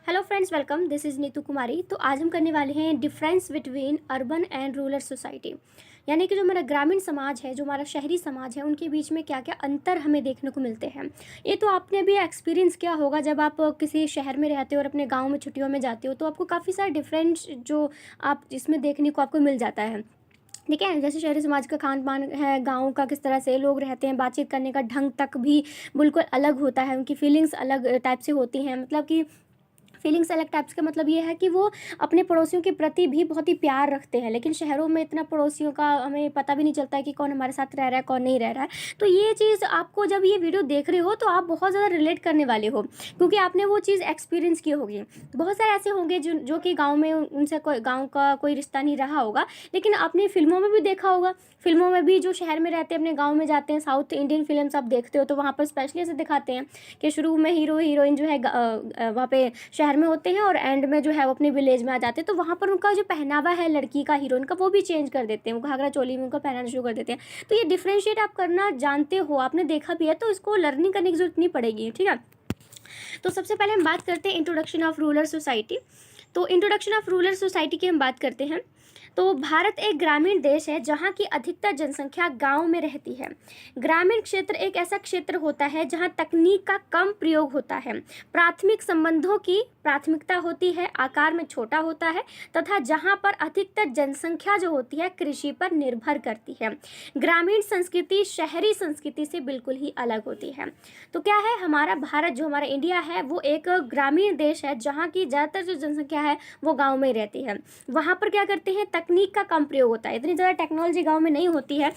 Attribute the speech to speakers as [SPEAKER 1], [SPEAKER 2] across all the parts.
[SPEAKER 1] Hello friends, welcome. This is Neetu Kumari. तो आज हम करने वाले हैं difference between urban and rural society. यानी कि जो हमारा ग्रामीण समाज है, जो हमारा शहरी समाज है, उनके बीच में क्या क्या अंतर हमें देखने को मिलते हैं। ये तो आपने भी एक्सपीरियंस किया होगा जब आप किसी शहर में रहते हो और अपने गांव में छुट्टियों में जाते हो, तो आपको काफ़ी सारे डिफरेंस जो आप इसमें देखने को आपको मिल जाता है। ठीक है, जैसे शहरी समाज का खान पान है, गाँव का किस तरह से लोग रहते हैं, बातचीत करने का ढंग तक भी बिल्कुल अलग होता है, उनकी फीलिंग्स अलग टाइप से होती हैं। मतलब कि फीलिंग्स अलग टाइप्स का मतलब ये है कि वो अपने पड़ोसियों के प्रति भी बहुत ही प्यार रखते हैं, लेकिन शहरों में इतना पड़ोसियों का हमें पता भी नहीं चलता है कि कौन हमारे साथ रह रहा है, कौन नहीं रह रहा है। तो ये चीज़ आपको जब ये वीडियो देख रहे हो तो आप बहुत ज़्यादा रिलेट करने वाले हो, क्योंकि आपने वो चीज़ एक्सपीरियंस की होगी। बहुत सारे ऐसे होंगे जो कि गाँव में उनसे कोई गाँव का कोई रिश्ता नहीं रहा होगा, लेकिन आपने फिल्मों में भी देखा होगा। फिल्मों में भी जो शहर में रहते हैं अपने गाँव में जाते हैं, साउथ इंडियन फिल्म्स आप देखते हो तो वहाँ पर स्पेशली ऐसे दिखाते हैं कि शुरू में हीरो हीरोइन जो है वहाँ पे शहर में होते हैं और एंड में जो है वो अपने विलेज में आ जाते हैं। तो वहाँ पर उनका जो पहनावा है लड़की का, हीरोइन का, वो भी चेंज कर देते हैं, वो घाघरा चोली में उनको पहनाना शुरू कर देते हैं। तो ये डिफ्रेंशिएट आप करना जानते हो, आपने देखा भी है, तो इसको लर्निंग करने की जरूरत नहीं पड़ेगी। ठीक है, तो सबसे पहले हम बात करते हैं इंट्रोडक्शन ऑफ रूरल सोसाइटी। तो इंट्रोडक्शन ऑफ रूरल सोसाइटी की हम बात करते हैं। तो भारत एक ग्रामीण देश है जहाँ की अधिकतर जनसंख्या गांव में रहती है। ग्रामीण क्षेत्र एक ऐसा क्षेत्र होता है जहाँ तकनीक का कम प्रयोग होता है, प्राथमिक संबंधों की प्राथमिकता होती है, आकार में छोटा होता है, तथा जहाँ पर अधिकतर जनसंख्या जो होती है कृषि पर निर्भर करती है। ग्रामीण संस्कृति शहरी संस्कृति से बिल्कुल ही अलग होती है। तो क्या है, हमारा भारत जो हमारा इंडिया है वो एक ग्रामीण देश है जहाँ की ज़्यादातर जो जनसंख्या है वो गाँव में ही रहती है। वहाँ पर क्या करते हैं, तकनीक का कम प्रयोग होता है, इतनी ज़्यादा टेक्नोलॉजी गाँव में नहीं होती है,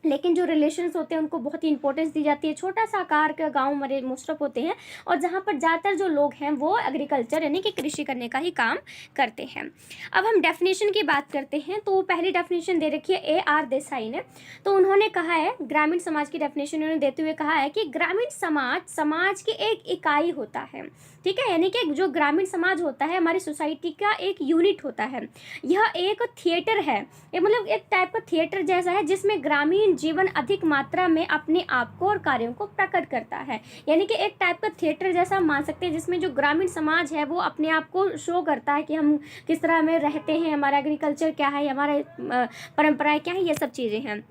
[SPEAKER 1] लेकिन जो रिलेशंस होते हैं उनको बहुत ही इंपॉर्टेंस दी जाती है। छोटा सा आकार का गांव हमारे मोस्ट ऑफ होते हैं, और जहां पर ज़्यादातर जो लोग हैं वो एग्रीकल्चर यानी कि कृषि करने का ही काम करते हैं। अब हम डेफिनेशन की बात करते हैं। तो पहली डेफिनेशन दे रखी है AR देसाई ने। तो उन्होंने कहा है, ग्रामीण समाज की डेफिनेशन उन्होंने देते हुए कहा है कि ग्रामीण समाज समाज की एक इकाई होता है। ठीक है, यानी कि जो ग्रामीण समाज होता है हमारी सोसाइटी का एक यूनिट होता है। यह एक थिएटर है, ये मतलब एक टाइप का थिएटर जैसा है जिसमें ग्रामीण जीवन अधिक मात्रा में अपने आप को और कार्यों को प्रकट करता है। यानी कि एक टाइप का थिएटर जैसा मान सकते हैं, जिसमें जो ग्रामीण समाज है वो अपने आप को शो करता है कि हम किस तरह में रहते हैं, हमारा एग्रीकल्चर क्या है, हमारे परंपराएं क्या है, ये सब चीज़ें हैं।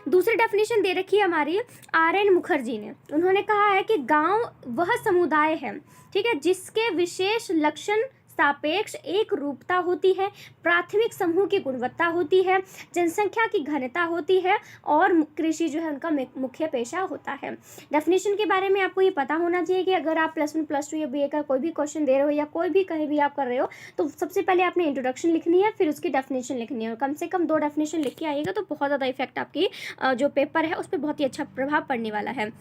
[SPEAKER 1] दूसरी डेफिनेशन दे रखी है हमारी RN मुखर्जी ने। उन्होंने कहा है कि गांव वह समुदाय है, ठीक है, जिसके विशेष लक्षण सापेक्ष एक रूपता होती है, प्राथमिक समूह की गुणवत्ता होती है, जनसंख्या की घनता होती है, और कृषि जो है उनका मुख्य पेशा होता है। डेफिनेशन के बारे में आपको ये पता होना चाहिए कि अगर आप +1 +2 या BA का कोई भी क्वेश्चन दे रहे हो या कोई भी कहीं भी आप कर रहे हो, तो सबसे पहले आपने इंट्रोडक्शन लिखनी है, फिर उसकी डेफिनेशन लिखनी है, और कम से कम 2 डेफिनेशन लिख के आइएगा तो बहुत ज़्यादा इफेक्ट आपकी जो पेपर है उस पर बहुत ही अच्छा प्रभाव पड़ने वाला है।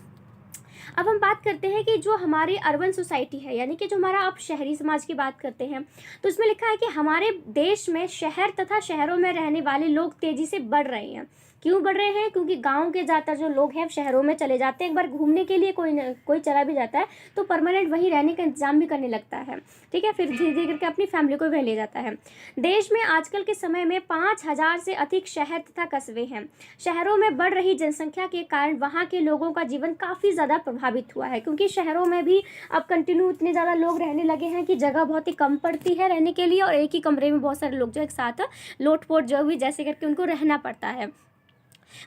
[SPEAKER 1] अब हम बात करते हैं कि जो हमारी अर्बन सोसाइटी है, यानी कि जो हमारा आप शहरी समाज की बात करते हैं, तो इसमें लिखा है कि हमारे देश में शहर तथा शहरों में रहने वाले लोग तेजी से बढ़ रहे हैं। क्यों बढ़ रहे हैं? क्योंकि गांव के ज़्यादातर जो लोग हैं शहरों में चले जाते हैं। एक बार घूमने के लिए कोई चला भी जाता है तो परमानेंट वहीं रहने का इंतजाम भी करने लगता है। ठीक है, फिर धीरे धीरे करके अपनी फैमिली को भी ले जाता है। देश में आजकल के समय में 5,000 से अधिक शहर तथा कस्बे हैं। शहरों में बढ़ रही जनसंख्या के कारण वहाँ के लोगों का जीवन काफ़ी ज़्यादा प्रभावित हुआ है, क्योंकि शहरों में भी अब कंटिन्यू इतने ज़्यादा लोग रहने लगे हैं कि जगह बहुत ही कम पड़ती है रहने के लिए, और एक ही कमरे में बहुत सारे लोग जो एक साथ लोट-पोट जो भी जैसे करके उनको रहना पड़ता है।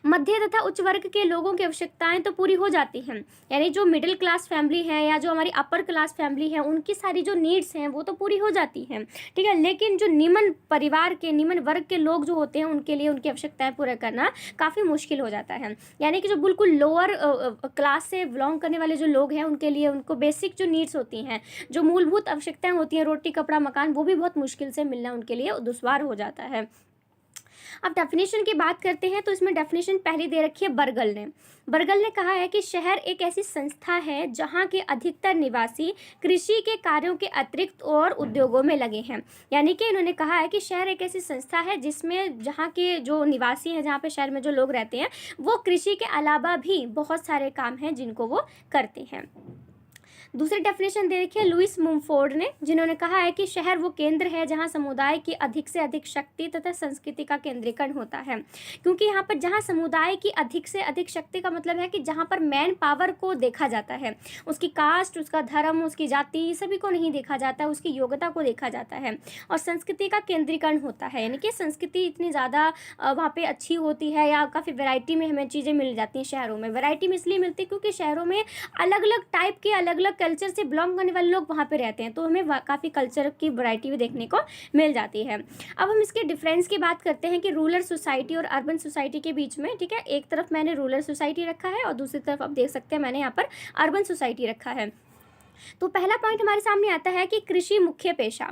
[SPEAKER 1] मध्य तथा उच्च वर्ग के लोगों की आवश्यकताएं तो पूरी हो जाती हैं, यानी जो मिडिल क्लास फैमिली है या जो हमारी अपर क्लास फैमिली है उनकी सारी जो नीड्स हैं वो तो पूरी हो जाती हैं। ठीक है, लेकिन जो निम्न परिवार के निम्न वर्ग के लोग जो होते हैं उनके लिए उनकी आवश्यकताएं पूरा करना काफ़ी मुश्किल हो जाता है। यानी कि जो बिल्कुल लोअर क्लास से बिलोंग करने वाले जो लोग हैं उनके लिए उनको बेसिक जो नीड्स होती हैं, जो मूलभूत आवश्यकताएं होती हैं, रोटी कपड़ा मकान, वो भी बहुत मुश्किल से मिलना उनके लिए दुश्वार हो जाता है। अब डेफिनेशन की बात करते हैं, तो इसमें डेफिनेशन पहली दे रखी है बरगल ने। बरगल ने कहा है कि शहर एक ऐसी संस्था है जहां के अधिकतर निवासी कृषि के कार्यों के अतिरिक्त और उद्योगों में लगे हैं। यानी कि इन्होंने कहा है कि शहर एक ऐसी संस्था है जिसमें जहां के जो निवासी हैं, जहां पे शहर में जो लोग रहते हैं, वो कृषि के अलावा भी बहुत सारे काम हैं जिनको वो करते हैं। दूसरी डेफिनेशन दे रखी है लुइस मुमफोर्ड ने, जिन्होंने कहा है कि शहर वो केंद्र है जहाँ समुदाय की अधिक से अधिक शक्ति तथा संस्कृति का केंद्रीकरण होता है। क्योंकि यहाँ पर जहाँ समुदाय की अधिक से अधिक शक्ति का मतलब है कि जहाँ पर मैन पावर को देखा जाता है, उसकी कास्ट, उसका धर्म, उसकी जाति, सभी को नहीं देखा जाता, उसकी योग्यता को देखा जाता है। और संस्कृति का केंद्रीकरण होता है, यानी कि संस्कृति इतनी ज़्यादा वहाँ पे अच्छी होती है, या काफ़ी वैरायटी में हमें चीज़ें मिल जाती हैं शहरों में। वैरायटी में इसलिए मिलती है क्योंकि शहरों में अलग अलग टाइप के, अलग अलग कल्चर से बिलोंग करने वाले लोग वहाँ पे रहते हैं, तो हमें काफ़ी कल्चर की वैरायटी भी देखने को मिल जाती है। अब हम इसके डिफरेंस की बात करते हैं कि रूरल सोसाइटी और अर्बन सोसाइटी के बीच में, ठीक है। एक तरफ मैंने रूरल सोसाइटी रखा है और दूसरी तरफ आप देख सकते हैं मैंने यहाँ पर अर्बन सोसाइटी रखा है। तो पहला पॉइंट हमारे सामने आता है कि कृषि मुख्य पेशा।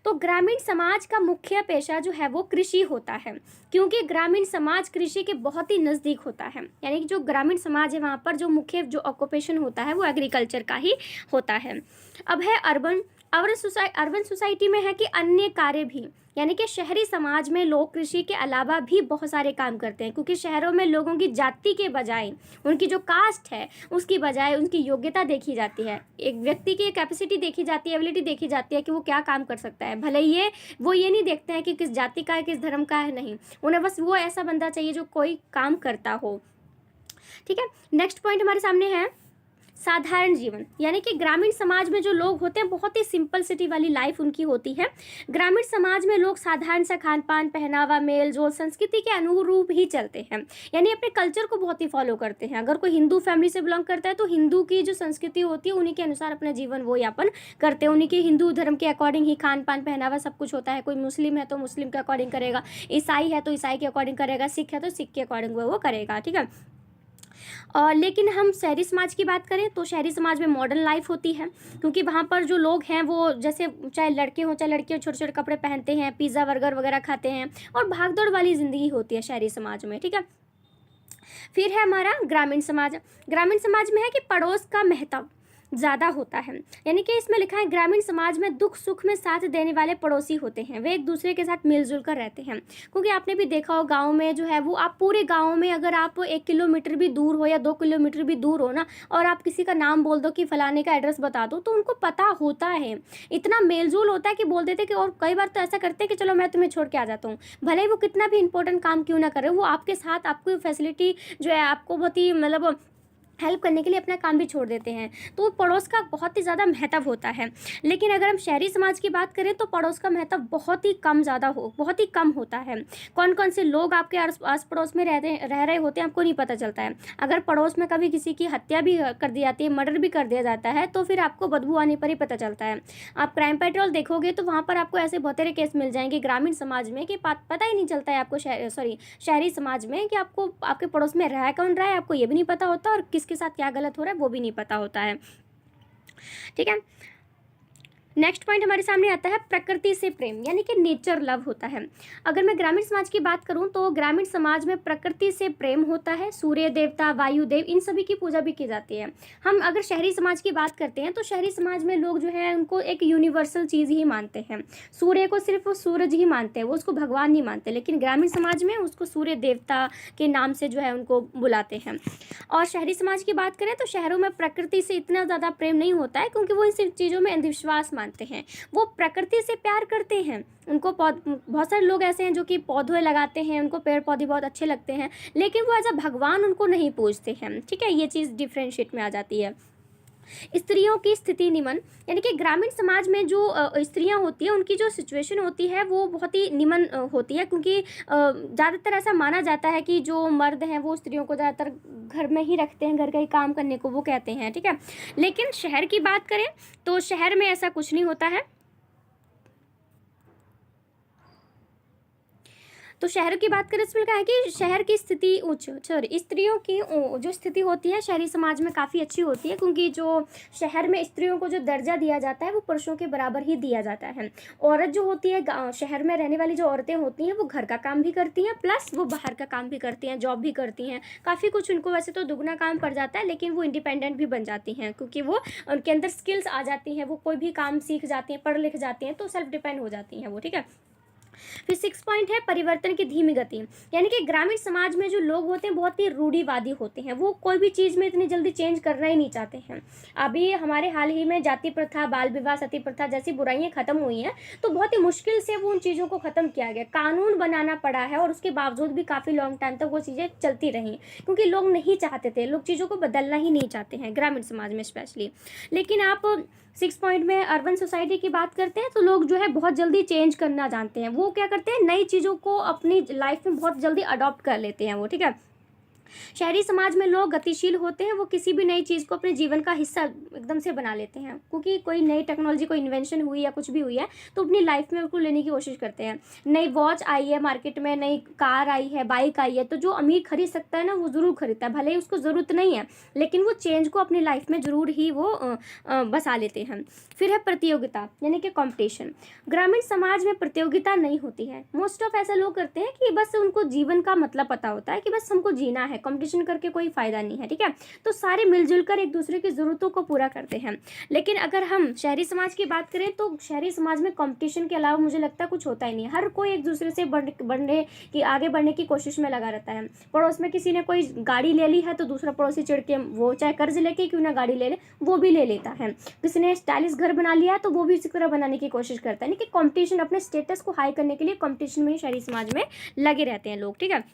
[SPEAKER 1] तो ग्रामीण समाज का मुख्य पेशा जो है वो कृषि होता है, क्योंकि ग्रामीण समाज कृषि के बहुत ही नज़दीक होता है। यानी कि जो ग्रामीण समाज है वहाँ पर जो मुख्य जो ऑक्यूपेशन होता है वो एग्रीकल्चर का ही होता है। अब है अर्बन अर्बन सोसाइटी में है कि अन्य कार्य भी, यानी कि शहरी समाज में लोग कृषि के अलावा भी बहुत सारे काम करते हैं, क्योंकि शहरों में लोगों की जाति के बजाय उनकी जो कास्ट है उसकी बजाय उनकी योग्यता देखी जाती है, एक व्यक्ति की कैपेसिटी देखी जाती है, एबिलिटी देखी जाती है कि वो क्या काम कर सकता है। भले ही वो ये नहीं देखते हैं कि किस जाति का है, किस धर्म का है, नहीं, उन्हें बस वो ऐसा बंदा चाहिए जो कोई काम करता हो, ठीक है। नेक्स्ट पॉइंट हमारे सामने है साधारण जीवन, यानी कि ग्रामीण समाज में जो लोग होते हैं बहुत ही सिंपल सिटी वाली लाइफ उनकी होती है। ग्रामीण समाज में लोग साधारण सा खान पान, पहनावा, मेल जोल, संस्कृति के अनुरूप ही चलते हैं, यानी अपने कल्चर को बहुत ही फॉलो करते हैं। अगर कोई हिंदू फैमिली से बिलोंग करता है तो हिंदू की जो संस्कृति होती है उन्हीं के अनुसार अपना जीवन वो यापन करते हैं, उन्हीं के हिंदू धर्म के अकॉर्डिंग ही खान पान, पहनावा सब कुछ होता है। कोई मुस्लिम है तो मुस्लिम के अकॉर्डिंग करेगा, ईसाई है तो ईसाई के अकॉर्डिंग करेगा, सिख है तो सिख के अकॉर्डिंग वो करेगा, ठीक है। और लेकिन हम शहरी समाज की बात करें तो शहरी समाज में मॉडर्न लाइफ होती है, क्योंकि वहाँ पर जो लोग हैं वो जैसे चाहे लड़के हों चाहे लड़कियाँ छोटे छोटे कपड़े पहनते हैं, पिज़्ज़ा बर्गर वगैरह खाते हैं, और भागदौड़ वाली ज़िंदगी होती है शहरी समाज में, ठीक है। फिर है हमारा ग्रामीण समाज। ग्रामीण समाज में है कि पड़ोस का महत्व ज़्यादा होता है, यानी कि इसमें लिखा है ग्रामीण समाज में दुख सुख में साथ देने वाले पड़ोसी होते हैं, वे एक दूसरे के साथ मिलजुल कर रहते हैं। क्योंकि आपने भी देखा हो गांव में जो है वो, आप पूरे गांव में अगर आप 1 किलोमीटर भी दूर हो या 2 किलोमीटर भी दूर हो ना, और आप किसी का नाम बोल दो कि फलाने का एड्रेस बता दो, तो उनको पता होता है, इतना मेलजोल होता है कि बोल देते कि, और कई बार तो ऐसा करते हैं कि चलो मैं तुम्हें छोड़ के आ जाता हूँ, भले ही वो कितना भी इंपॉर्टेंट काम क्यों ना करे, वो आपके साथ आपको फैसिलिटी जो है आपको बहुत ही मतलब हेल्प करने के लिए अपना काम भी छोड़ देते हैं। तो पड़ोस का बहुत ही ज़्यादा महत्व होता है। लेकिन अगर हम शहरी समाज की बात करें तो पड़ोस का महत्व बहुत ही कम होता है। कौन कौन से लोग आपके आस पड़ोस में रह रहे होते हैं आपको नहीं पता चलता है। अगर पड़ोस में कभी किसी की हत्या भी कर दी जाती है, मर्डर भी कर दिया जाता है, तो फिर आपको बदबू आने पर ही पता चलता है। आप क्राइम पेट्रोल देखोगे तो वहाँ पर आपको ऐसे बहुत सारे केस मिल जाएंगे ग्रामीण समाज में कि पता ही नहीं चलता है आपको, शहरी समाज में, कि आपको आपके पड़ोस में रहा कौन रहा है आपको ये भी नहीं पता होता, और किसके साथ क्या गलत हो रहा है वो भी नहीं पता होता है, ठीक है। नेक्स्ट पॉइंट हमारे सामने आता है प्रकृति से प्रेम, यानी कि नेचर लव होता है। अगर मैं ग्रामीण समाज की बात करूं तो ग्रामीण समाज में प्रकृति से प्रेम होता है, सूर्य देवता, वायु देव, इन सभी की पूजा भी की जाती है। हम अगर शहरी समाज की बात करते हैं तो शहरी समाज में लोग जो है उनको एक यूनिवर्सल चीज़ ही मानते हैं, सूर्य को सिर्फ सूरज ही मानते हैं, वो उसको भगवान नहीं मानते, लेकिन ग्रामीण समाज में उसको सूर्य देवता के नाम से जो है उनको बुलाते हैं। और शहरी समाज की बात करें तो शहरों में प्रकृति से इतना ज़्यादा प्रेम नहीं होता है, क्योंकि वो इन सब चीज़ों में अंधविश्वास मानते हैं, वो प्रकृति से प्यार करते हैं। उनको बहुत सारे लोग ऐसे हैं जो कि पौधे लगाते हैं, उनको पेड़ पौधे बहुत अच्छे लगते हैं, लेकिन वो एज अ भगवान उनको नहीं पूजते हैं, ठीक है। ये चीज़ डिफरेंशिएट में आ जाती है। स्त्रियों की स्थिति निमन, यानी कि ग्रामीण समाज में जो स्त्रियां होती हैं उनकी जो सिचुएशन होती है वो बहुत ही निमन होती है, क्योंकि ज़्यादातर ऐसा माना जाता है कि जो मर्द हैं वो स्त्रियों को ज़्यादातर घर में ही रखते हैं, घर का ही काम करने को वो कहते हैं, ठीक है। लेकिन शहर की बात करें तो शहर में ऐसा कुछ नहीं होता है। तो शहर की बात करें इसमें क्या है कि शहर की स्थिति स्त्रियों की जो स्थिति होती है शहरी समाज में काफ़ी अच्छी होती है, क्योंकि जो शहर में स्त्रियों को जो दर्जा दिया जाता है वो पुरुषों के बराबर ही दिया जाता है। औरत जो होती है शहर में रहने वाली जो औरतें होती हैं वो घर का काम भी करती हैं, प्लस वो बाहर का काम भी करती हैं, जॉब भी करती हैं, काफ़ी कुछ उनको वैसे तो दुगना काम पड़ जाता है, लेकिन वो इंडिपेंडेंट भी बन जाती हैं, क्योंकि वो उनके अंदर स्किल्स आ जाती हैं, वो कोई भी काम सीख जाती हैं, पढ़ लिख जाती हैं, तो सेल्फ डिपेंड हो जाती हैं वो, ठीक है। फिर 6 पॉइंट है परिवर्तन की धीमी गति। यानी कि ग्रामीण समाज में जो लोग होते हैं बहुत ही रूढ़िवादी होते हैं, वो कोई भी चीज़ में इतनी जल्दी चेंज करना ही नहीं चाहते हैं। अभी हमारे हाल ही में जाति प्रथा, बाल विवाह, सती प्रथा जैसी बुराइयां खत्म हुई हैं, तो बहुत ही मुश्किल से वो उन चीज़ों को ख़त्म किया गया, कानून बनाना पड़ा है, और उसके बावजूद भी काफ़ी लॉन्ग टाइम तक वो चीज़ें चलती रहीं, क्योंकि लोग नहीं चाहते थे, लोग चीज़ों को बदलना ही नहीं चाहते हैं ग्रामीण समाज में स्पेशली। लेकिन आप 6 पॉइंट में अर्बन सोसाइटी की बात करते हैं, तो लोग जो है बहुत जल्दी चेंज करना जानते हैं, वो क्या करते हैं, नई चीज़ों को अपनी लाइफ में बहुत जल्दी अडॉप्ट कर लेते हैं वो, ठीक है। शहरी समाज में लोग गतिशील होते हैं, वो किसी भी नई चीज़ को अपने जीवन का हिस्सा एकदम से बना लेते हैं, क्योंकि कोई नई टेक्नोलॉजी, कोई इन्वेंशन हुई या कुछ भी हुई है तो अपनी लाइफ में उसको लेने की कोशिश करते हैं। नई वॉच आई है मार्केट में, नई कार आई है, बाइक आई है, तो जो अमीर खरीद सकता है ना वो ज़रूर खरीदता है, भले ही उसको ज़रूरत नहीं है, लेकिन वो चेंज को अपनी लाइफ में ज़रूर ही वो बसा लेते हैं। फिर है प्रतियोगिता, यानी कि कॉम्पिटिशन। ग्रामीण समाज में प्रतियोगिता नहीं होती है। मोस्ट ऑफ ऐसा लोग करते हैं कि बस उनको जीवन का मतलब पता होता है कि बस हमको जीना है, कंपटीशन करके कोई फ़ायदा नहीं है, ठीक है। तो सारे मिलजुल कर एक दूसरे की ज़रूरतों को पूरा करते हैं। लेकिन अगर हम शहरी समाज की बात करें तो शहरी समाज में कंपटीशन के अलावा मुझे लगता है कुछ होता ही नहीं है। हर कोई एक दूसरे से आगे बढ़ने की कोशिश में लगा रहता है। पड़ोस में किसी ने कोई गाड़ी ले ली है तो दूसरा पड़ोसी चिढ़ के, वो चाहे कर्ज लेके क्यों ना गाड़ी ले ले, वो भी ले लेता है। किसी ने स्टाइलिश घर बना लिया तो वो भी इसी तरह बनाने की कोशिश करता है। यानी कि कंपटीशन, अपने स्टेटस को हाई करने के लिए कंपटीशन में ही शहरी समाज में लगे रहते हैं लोग, ठीक है।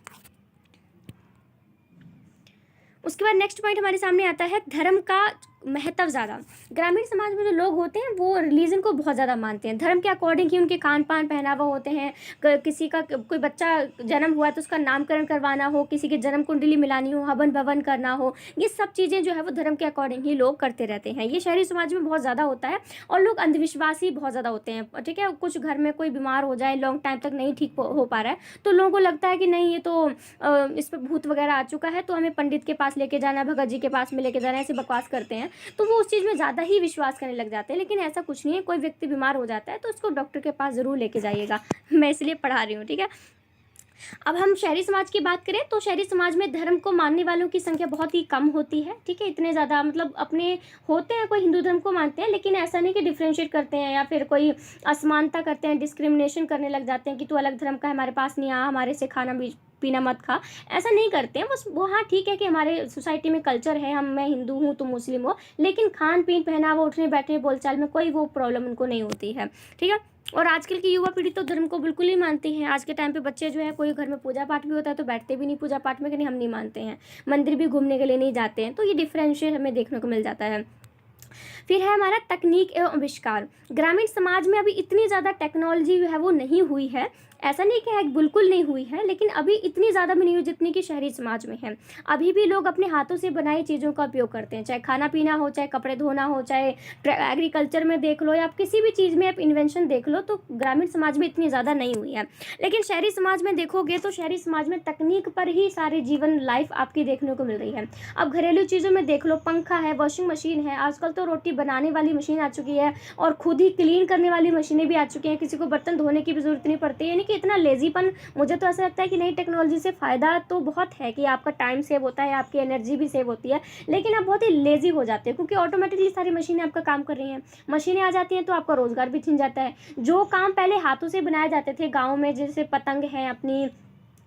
[SPEAKER 1] उसके बाद नेक्स्ट पॉइंट हमारे सामने आता है धर्म का महत्व ज़्यादा। ग्रामीण समाज में जो लोग होते हैं वो रिलीजन को बहुत ज़्यादा मानते हैं, धर्म के अकॉर्डिंग ही उनके खान पान पहनावा होते हैं। किसी का कोई बच्चा जन्म हुआ तो उसका नामकरण करवाना हो, किसी की जन्म कुंडली मिलानी हो, हवन भवन करना हो, ये सब चीज़ें जो है वो धर्म के अकॉर्डिंग ही लोग करते रहते हैं। ये शहरी समाज में बहुत ज़्यादा होता है। और लोग अंधविश्वासी बहुत ज़्यादा होते हैं, ठीक है। कुछ घर में कोई बीमार हो जाए, लॉन्ग टाइम तक नहीं ठीक हो पा रहा है, तो लोगों को लगता है कि नहीं, ये तो इस पर भूत वगैरह आ चुका है, तो हमें पंडित के पास लेके जाना है, भगत जी के पास में लेके जाना है, ऐसे बकवास करते हैं। तो वो उस चीज़ में ज़्यादा ही विश्वास करने लग जाते हैं। लेकिन ऐसा कुछ नहीं है, कोई व्यक्ति बीमार हो जाता है तो उसको डॉक्टर के पास ज़रूर लेके जाइएगा। मैं इसलिए पढ़ा रही हूँ, ठीक है। अब हम शहरी समाज की बात करें तो शहरी समाज में धर्म को मानने वालों की संख्या बहुत ही कम होती है, ठीक है। इतने ज़्यादा मतलब अपने होते हैं, कोई हिंदू धर्म को मानते हैं, लेकिन ऐसा नहीं कि डिफ्रेंशिएट करते हैं या फिर कोई असमानता करते हैं, डिस्क्रिमिनेशन करने लग जाते हैं कि तू अलग धर्म का है, हमारे पास नहीं आ, हमारे से खाना भी पीना मत खा। ऐसा नहीं करते हैं, बस वो हाँ ठीक है कि हमारे सोसाइटी में कल्चर है, मैं हिंदू हूँ तुम मुस्लिम हो, लेकिन खान पीन पहनावा उठने बैठने बोलचाल में कोई वो प्रॉब्लम उनको नहीं होती है, ठीक है। और आजकल की युवा पीढ़ी तो धर्म को बिल्कुल ही मानती है। आज के टाइम पे बच्चे जो है, कोई घर में पूजा पाठ भी होता है तो बैठते भी नहीं पूजा पाठ में कि नहीं हम नहीं मानते हैं, मंदिर भी घूमने के लिए नहीं जाते हैं। तो ये डिफरेंशिएट हमें देखने को मिल जाता है। फिर है हमारा तकनीक एवं आविष्कार। ग्रामीण समाज में अभी इतनी ज़्यादा टेक्नोलॉजी जो है वो नहीं हुई है, ऐसा नहीं कि बिल्कुल नहीं हुई है, लेकिन अभी इतनी ज़्यादा भी नहीं हुई जितनी कि शहरी समाज में है। अभी भी लोग अपने हाथों से बनाई चीज़ों का उपयोग करते हैं, चाहे खाना पीना हो, चाहे कपड़े धोना हो, चाहे एग्रीकल्चर में देख लो या आप किसी भी चीज़ में आप इन्वेंशन देख लो, तो ग्रामीण समाज में इतनी ज़्यादा नहीं हुई है। लेकिन शहरी समाज में देखोगे तो शहरी समाज में तकनीक पर ही सारी जीवन लाइफ आपकी देखने को मिल रही है। अब घरेलू चीज़ों में देख लो, पंखा है, वॉशिंग मशीन है, आजकल तो रोटी बनाने वाली मशीन आ चुकी है और खुद ही क्लीन करने वाली मशीनें भी आ चुकी हैं, किसी को बर्तन धोने की भी ज़रूरत नहीं पड़ती है। यानी कि इतना लेजीपन, मुझे तो ऐसा लगता है कि नई टेक्नोलॉजी से फ़ायदा तो बहुत है कि आपका टाइम सेव होता है, आपकी एनर्जी भी सेव होती है, लेकिन आप बहुत ही लेज़ी हो जाते हैं क्योंकि ऑटोमेटिकली सारी मशीनें आपका काम कर रही हैं। मशीनें आ जाती हैं तो आपका रोज़गार भी छिन जाता है। जो काम पहले हाथों से बनाए जाते थे गाँव में, जैसे पतंग है, अपनी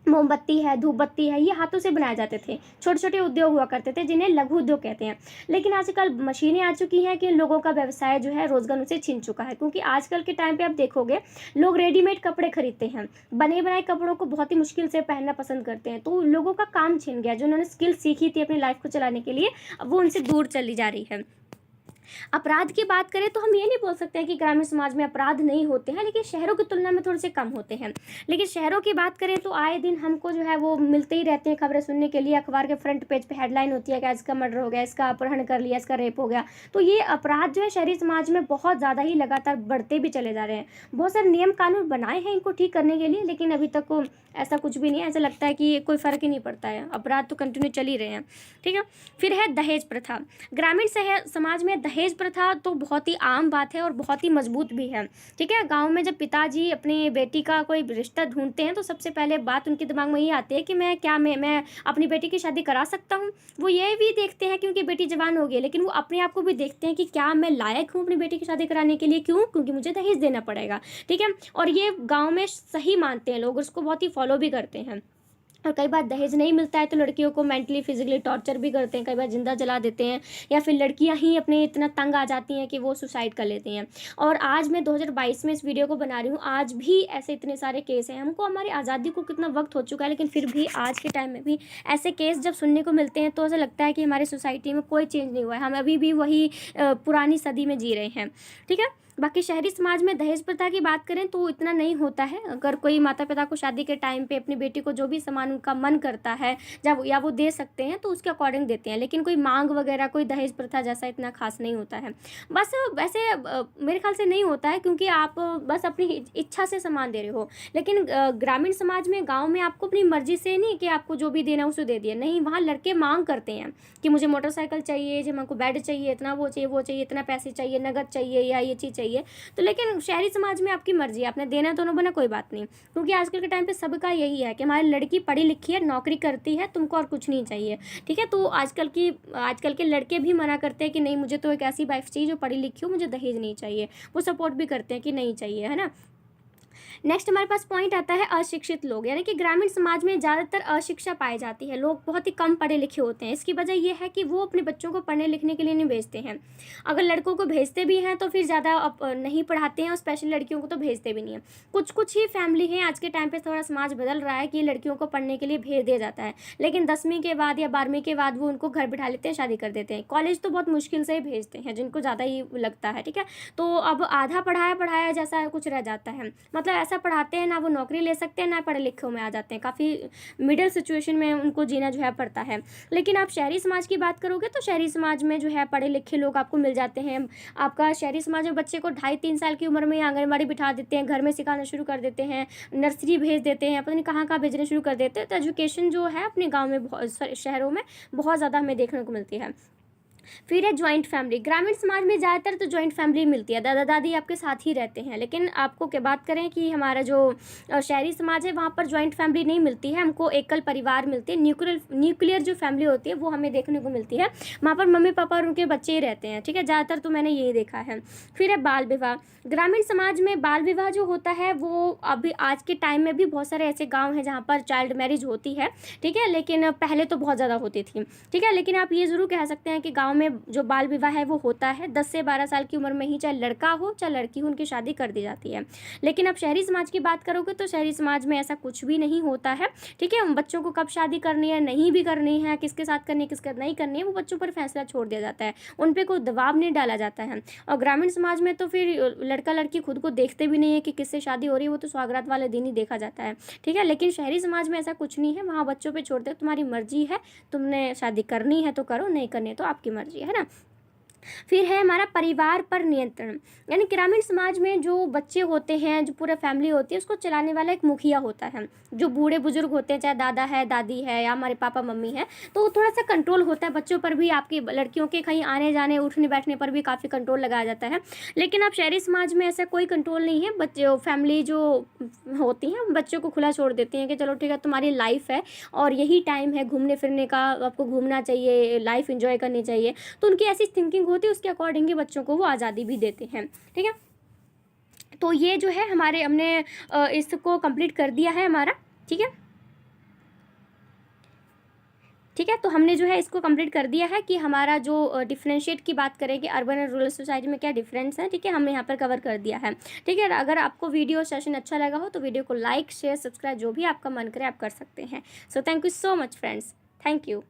[SPEAKER 1] मोमबत्ती है, धूप बत्ती है, ये हाथों से बनाए जाते थे, छोटे छोटे उद्योग हुआ करते थे जिन्हें लघु उद्योग कहते हैं। लेकिन आजकल मशीनें आ चुकी हैं कि लोगों का व्यवसाय जो है, रोजगार उनसे छिन चुका है, क्योंकि आजकल के टाइम पे आप देखोगे लोग रेडीमेड कपड़े खरीदते हैं, बने बनाए कपड़ों को बहुत ही मुश्किल से पहनना पसंद करते हैं। तो लोगों का काम छिन गया, जो उन्होंने स्किल सीखी थी अपनी लाइफ को चलाने के लिए, अब वो उनसे दूर चली जा रही है। अपराध की बात करें तो हम ये नहीं बोल सकते हैं कि ग्रामीण समाज में अपराध नहीं होते हैं, लेकिन शहरों की तुलना में थोड़े से कम होते हैं। लेकिन शहरों की बात करें तो आए दिन हमको जो है वो मिलते ही रहते हैं खबरें सुनने के लिए। अखबार के फ्रंट पेज पे हेडलाइन होती है कि इसका मर्डर हो गया, इसका अपहरण कर लिया, इसका रेप हो गया। तो ये अपराध जो है शहरी समाज में बहुत ज़्यादा ही लगातार बढ़ते भी चले जा रहे हैं। बहुत सारे नियम कानून बनाए हैं इनको ठीक करने के लिए, लेकिन अभी तक ऐसा कुछ भी नहीं है। ऐसा लगता है कि कोई फ़र्क ही नहीं पड़ता है, अपराध तो कंटिन्यू चल ही रहे हैं, ठीक है। फिर है दहेज प्रथा। ग्रामीण समाज में दहेज दहेज प्रथा तो बहुत ही आम बात है और बहुत ही मजबूत भी है। ठीक है, गाँव में जब पिताजी अपनी बेटी का कोई रिश्ता ढूँढते हैं तो सबसे पहले बात उनके दिमाग में ये आती है कि मैं अपनी बेटी की शादी करा सकता हूँ। वो ये भी देखते हैं कि उनकी बेटी जवान हो गई है, लेकिन वो अपने आप को भी देखते हैं कि क्या मैं लायक हूँ अपनी बेटी की शादी कराने के लिए? क्यों? क्योंकि मुझे दहेज देना पड़ेगा। ठीक है, और ये गाँव में सही मानते हैं लोग, उसको बहुत ही फॉलो भी करते हैं। और कई बार दहेज नहीं मिलता है तो लड़कियों को मेंटली फिजिकली टॉर्चर भी करते हैं, कई बार जिंदा जला देते हैं, या फिर लड़कियां ही अपने इतना तंग आ जाती हैं कि वो सुसाइड कर लेती हैं। और आज मैं 2022 में इस वीडियो को बना रही हूँ, आज भी ऐसे इतने सारे केस हैं। हमको हमारी आज़ादी को कितना वक्त हो चुका है, लेकिन फिर भी आज के टाइम में भी ऐसे केस जब सुनने को मिलते हैं तो ऐसा लगता है कि हमारी सोसाइटी में कोई चेंज नहीं हुआ है, हम अभी भी वही पुरानी सदी में जी रहे हैं। ठीक है, बाकी शहरी समाज में दहेज प्रथा की बात करें तो इतना नहीं होता है। अगर कोई माता पिता को शादी के टाइम पे अपनी बेटी को जो भी सामान उनका मन करता है जब या वो दे सकते हैं तो उसके अकॉर्डिंग देते हैं, लेकिन कोई मांग वगैरह कोई दहेज प्रथा जैसा इतना खास नहीं होता है। बस वैसे मेरे ख्याल से नहीं होता है, क्योंकि आप बस अपनी इच्छा से सामान दे रहे हो। लेकिन ग्रामीण समाज में, गाँव में आपको अपनी मर्जी से नहीं कि आपको जो भी देना उसे दे दिया, नहीं, वहाँ लड़के मांग करते हैं कि मुझे मोटरसाइकिल चाहिए, जो मेरे को बेड चाहिए, इतना वो चाहिए, इतना पैसे चाहिए, नगद चाहिए या ये चीज़ चाहिए। तो लेकिन शहरी समाज में आपकी मर्जी है, आपने देना तो ना बना, कोई बात नहीं, क्योंकि आजकल के टाइम पे सबका यही है कि हमारी लड़की पढ़ी लिखी है, नौकरी करती है, तुमको और कुछ नहीं चाहिए। ठीक है, तो आजकल के लड़के भी मना करते हैं कि नहीं, मुझे तो एक ऐसी वाइफ चाहिए जो पढ़ी लिखी हो, मुझे दहेज नहीं चाहिए। वो सपोर्ट भी करते हैं कि नहीं चाहिए, है ना। नेक्स्ट हमारे पास पॉइंट आता है अशिक्षित लोग, यानी कि ग्रामीण समाज में ज़्यादातर अशिक्षा पाई जाती है, लोग बहुत ही कम पढ़े लिखे होते हैं। इसकी वजह यह है कि वो अपने बच्चों को पढ़ने लिखने के लिए नहीं भेजते हैं। अगर लड़कों को भेजते भी हैं तो फिर ज़्यादा नहीं पढ़ाते हैं, और स्पेशल लड़कियों को तो भेजते भी नहीं हैं। कुछ कुछ ही फैमिली हैं, आज के टाइम पर थोड़ा समाज बदल रहा है कि लड़कियों को पढ़ने के लिए भेज दिया जाता है, लेकिन 10वीं के बाद या 12वीं के बाद वो उनको घर बिठा लेते हैं, शादी कर देते हैं। कॉलेज तो बहुत मुश्किल से ही भेजते हैं, जिनको ज़्यादा ही लगता है। ठीक है, तो अब आधा पढ़ाया पढ़ाया जैसा कुछ रह जाता है, मतलब ऐसा पढ़ाते हैं ना वो नौकरी ले सकते हैं ना पढ़े लिखे में आ जाते हैं, काफ़ी मिडिल सिचुएशन में उनको जीना जो है पड़ता है। लेकिन आप शहरी समाज की बात करोगे तो शहरी समाज में जो है पढ़े लिखे लोग आपको मिल जाते हैं। आपका शहरी समाज में बच्चे को 2.5-3 साल की उम्र में आंगनबाड़ी बिठा देते हैं, घर में सिखाना शुरू कर देते हैं, नर्सरी भेज देते हैं, पता नहीं कहाँ कहाँ भेजने शुरू कर देते हैं। तो एजुकेशन जो है अपने गाँव में शहरों में बहुत ज़्यादा हमें देखने को मिलती है। फिर है जॉइंट फैमिली। ग्रामीण समाज में ज़्यादातर तो जॉइंट फैमिली मिलती है, दादा दादी आपके साथ ही रहते हैं। लेकिन आपको क्या बात करें कि हमारा जो शहरी समाज है वहाँ पर जॉइंट फैमिली नहीं मिलती है, हमको एकल परिवार मिलते हैं। न्यूक्लियर जो फैमिली होती है वो हमें देखने को मिलती है, वहाँ पर मम्मी पापा और उनके बच्चे ही रहते हैं। ठीक है, ज़्यादातर तो मैंने यही देखा है। फिर है बाल विवाह। ग्रामीण समाज में बाल विवाह जो होता है वो अभी आज के टाइम में भी बहुत सारे ऐसे गाँव हैं जहाँ पर चाइल्ड मैरिज होती है। ठीक है, लेकिन पहले तो बहुत ज़्यादा होती थी। ठीक है, लेकिन आप ये ज़रूर कह सकते हैं कि गाँव में जो बाल विवाह है वो होता है 10 से 12 साल की उम्र में ही, चाहे लड़का हो चाहे लड़की हो, उनकी शादी कर दी जाती है। लेकिन अब शहरी समाज की बात करोगे तो शहरी समाज में ऐसा कुछ भी नहीं होता है। ठीक है, बच्चों को कब शादी करनी है, नहीं भी करनी है, किसके साथ करनी है, किसके साथ नहीं करनी है, वो बच्चों पर फैसला छोड़ दिया जाता है, उन पर कोई दबाव नहीं डाला जाता है। और ग्रामीण समाज में तो फिर लड़का लड़की खुद को देखते भी नहीं है कि किससे शादी हो रही है, वो तो सौगात वाले दिन ही देखा जाता है। ठीक है, लेकिन शहरी समाज में ऐसा कुछ नहीं है, वहाँ बच्चों पर छोड़ते हैं, तुम्हारी मर्जी है, तुमने शादी करनी है तो करो, नहीं करनी है तो आपकी मर्जी है ना। फिर है हमारा परिवार पर नियंत्रण, यानी ग्रामीण समाज में जो बच्चे होते हैं, जो पूरा फैमिली होती है, उसको चलाने वाला एक मुखिया होता है। जो बूढ़े बुजुर्ग होते हैं, चाहे दादा है, दादी है या हमारे पापा मम्मी है, तो थोड़ा सा कंट्रोल होता है बच्चों पर भी। आपकी लड़कियों के कहीं आने जाने उठने बैठने पर भी काफ़ी कंट्रोल लगाया जाता है। लेकिन अब शहरी समाज में ऐसा कोई कंट्रोल नहीं है। बच्चे फैमिली जो होती हैं बच्चों को खुला छोड़ देती हैं कि चलो ठीक है, तुम्हारी लाइफ है और यही टाइम है घूमने फिरने का, आपको घूमना चाहिए, लाइफ एंजॉय करनी चाहिए। तो उनकी ऐसी थिंकिंग होती है, उसके अकॉर्डिंग ही बच्चों को वो आज़ादी भी देते हैं। ठीक है, तो ये जो है हमने इसको कंप्लीट कर दिया है हमारा। ठीक है, ठीक है, तो हमने जो है इसको कंप्लीट कर दिया है कि हमारा जो डिफरेंशिएट की बात करें कि अर्बन और रूरल सोसाइटी में क्या डिफरेंस है। ठीक है, हमने यहाँ पर कवर कर दिया है। ठीक है, अगर आपको वीडियो सेशन अच्छा लगा हो तो वीडियो को लाइक शेयर सब्सक्राइब जो भी आपका मन करे आप कर सकते हैं। So thank you so much friends, thank you.